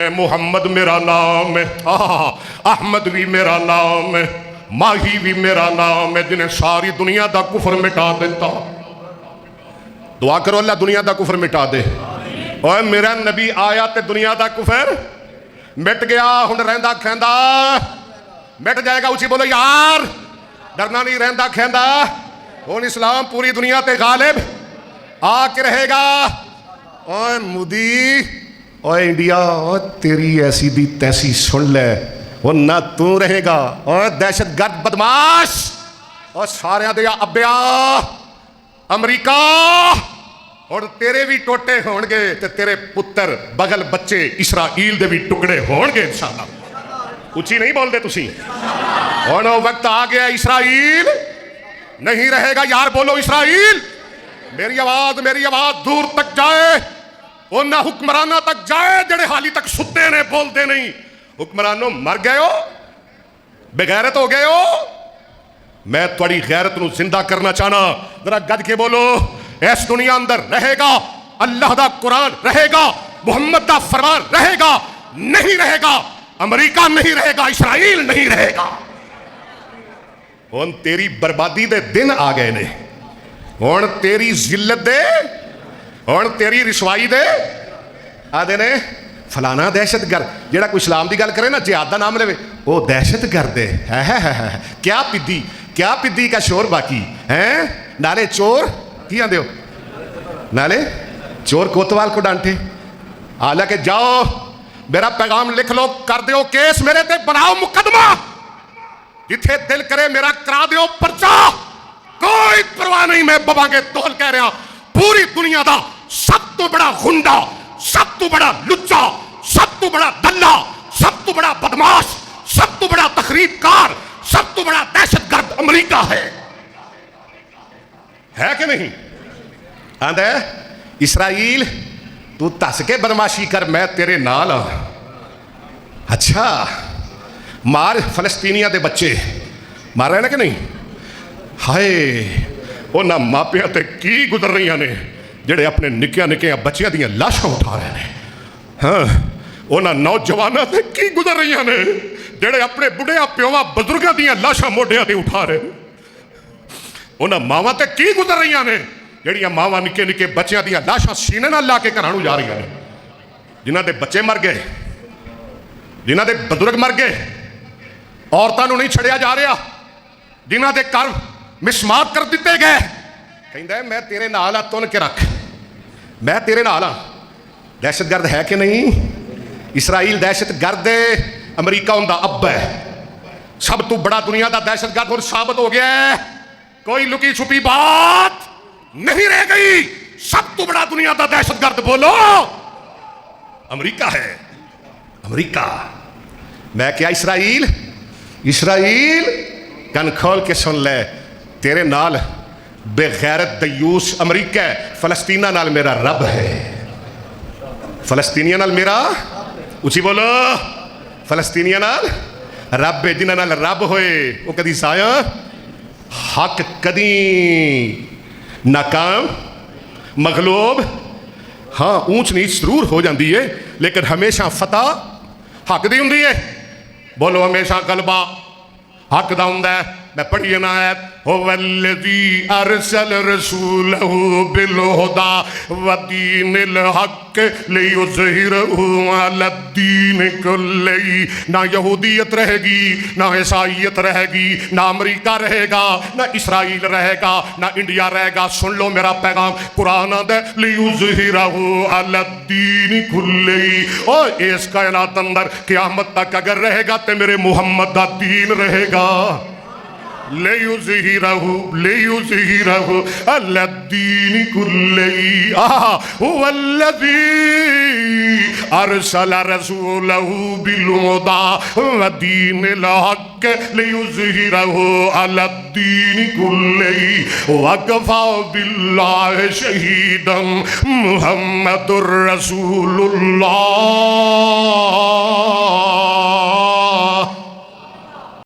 मुहम्मद मेरा नाम है, अहमद भी मेरा नाम है, माही भी मेरा नाम है, जिन्हें सारी दुनिया का कुफर मिटा देता। दुआ करो अल्लाह दुनिया का कुफर मिटा दे। और मेरा नबी आया तो दुनिया का कुफर मिट गया। हुण रहिंदा खैंदा मिट जाएगा। उची बोलो यार, डरना नहीं, रहिंदा खैंदा हुण इस्लाम पूरी दुनिया ते गालिब आके रहेगा। ओए मोदी, ओए इंडिया, ओ तेरी ऐसी दी तैसी सुन ले, वो ना तू रहेगा। और दहशत गर्द बदमाश और सारे दे अब्बिया अमरीका, और तेरे भी टोटे होणगे ते तेरे पुत्र बगल बच्चे इसराइल दे भी टुकड़े होणगे इंशाअल्लाह। उची नहीं बोलते तुसी। हुण वक्त आ गया, इसराइल नहीं रहेगा यार। बोलो इसराइल। मेरी आवाज दूर तक जाए, उन्हें हुक्मराना तक जाए जेड़े हाली तक सुते ने, बोलते नहीं। हुक्मरानों मर गए हो, बेगैरत हो गए हो। मैं थोड़ी गैरत नूं जिंदा करना चाहना। जरा गज के बोलो, इस दुनिया अंदर रहेगा, अल्लाह दा कुरान रहेगा, मुहम्मद दा फरमान रहेगा। नहीं रहेगा अमेरिका, नहीं रहेगा इसराइल, नहीं रहेगा। हुण तेरी बर्बादी दे दिन आ गए ने। हुण तेरी जिल्लत दे, हुण तेरी रिसवाई दे आदे ने। फलाना दहशत गर्द, जेड़ा कोई इस्लाम की गल करे ना, जिहाद का नाम लेवे, वो दहशत गर्द है। क्या पिद्दी का शोर बाकी है। नाले चोर की आंदे हो, नाले चोर कोतवाल को डांटे। हालांकि जाओ, मेरा पैगाम लिख लो, कर दो केस मेरे ते, बनाओ मुकदमा, जिथे दिल करे मेरा करा दो पर्चा। कोई परवाह नहीं, मैं बबा के तौल कह रहा। पूरी दुनिया का सब तो बड़ा गुंडा, सब तो बड़ा लुच्चा, सब तो बड़ा दल्ला, सब तो बड़ा बदमाश, सब तो बड़ा तखरीबकार, सब तो बड़ा दहशतगर्द अमेरिका है कि नहीं? आंदा इसराइल, तू तस के बदमाशी कर, मैं तेरे नाल। अच्छा, मार फलस्तीनिया दे बच्चे मार रहे ना कि नहीं? हाय, उन्होंने मापिया ते की गुजर रही ने, जेड़े अपने निक्किया निक्किया बच्चिया दियां लाशां उठा रहे हैं। हाँ, उन्होंने नौजवानों ते की गुजर रही ने, जेड़े अपने बुढ़िया प्योवा बजुर्गों दियां लाशां मोढियां ते उठा रहे हैं। उन्होंने मावां ते की गुजर रही ने, जेड़ियां मावां निक्के निक्के बच्चिया दियां लाशां सीने नाल ला के घरां नूं जा रही ने, जिन्हां दे बच्चे मर गए, जिन्हां दे बजुर्ग मर गए, औरतां नूं नहीं छड़िया जा रहा, जिन्हां दे घर मिसमार कर दिते गए। कहंदा मैं तेरे नाल आ, तुन के रख, मैं तेरे नाल आ। दहशतगर्द है कि नहीं? इसराइल दहशतगर्द है, अमरीका उनका अब्ब है। सब तो बड़ा दुनिया का दहशतगर्द हुण साबित हो गया है। कोई लुकी छुपी बात नहीं रह गई। सब तो बड़ा दुनिया का दहशतगर्द बोलो अमरीका है। अमरीका, मैं क्या इसराइल? इसराइल कन खोल के सुन ले, तेरे नाल बेगैरत दयूस अमरीका है। फलस्तीना नाल मेरा रब है, फलस्तीनिया नाल मेरा, उची बोलो, फलस्तीनिया नाल रब है। जिन्हां नाल रब होए वो कदी साया हक कदी नाकाम मगलूब, हाँ ऊंच नीच जरूर हो जाती है, लेकिन हमेशा फतह हक दी हुंदी है। बोलो हमेशा गलबा हक दा हुंदा है। मैं पढ़िए ना है, हुवल्लज़ी अरसल रसूलहू बिल-हुदा व दीनिल हक़ लियुज़हिरहू अलद्दीन कुल्लिही। ना यहूदियत रहेगी, ना ईसाईयत रहेगी, ना अमरीका रहेगा, ना इसराइल रहेगा, ना इंडिया रहेगा। सुन लो मेरा पैगाम, कुरान आंदा लियुज़हिरहू अलद्दीन कुल्लिही। और इस कायनात अंदर क़यामत तक अगर रहेगा तो मेरे मुहम्मद दा दीन रहेगा। लियुज़हिरहू अलद्दीन कुल्लिही। हुवल्लज़ी अरसल रसूलहू बिल-हुदा व दीनिल हक़ लियुज़हिरहू अलद्दीन कुल्लिही व कफ़ा बिल्लाहि शहीदन मुहम्मदुर रसूलुल्लाह।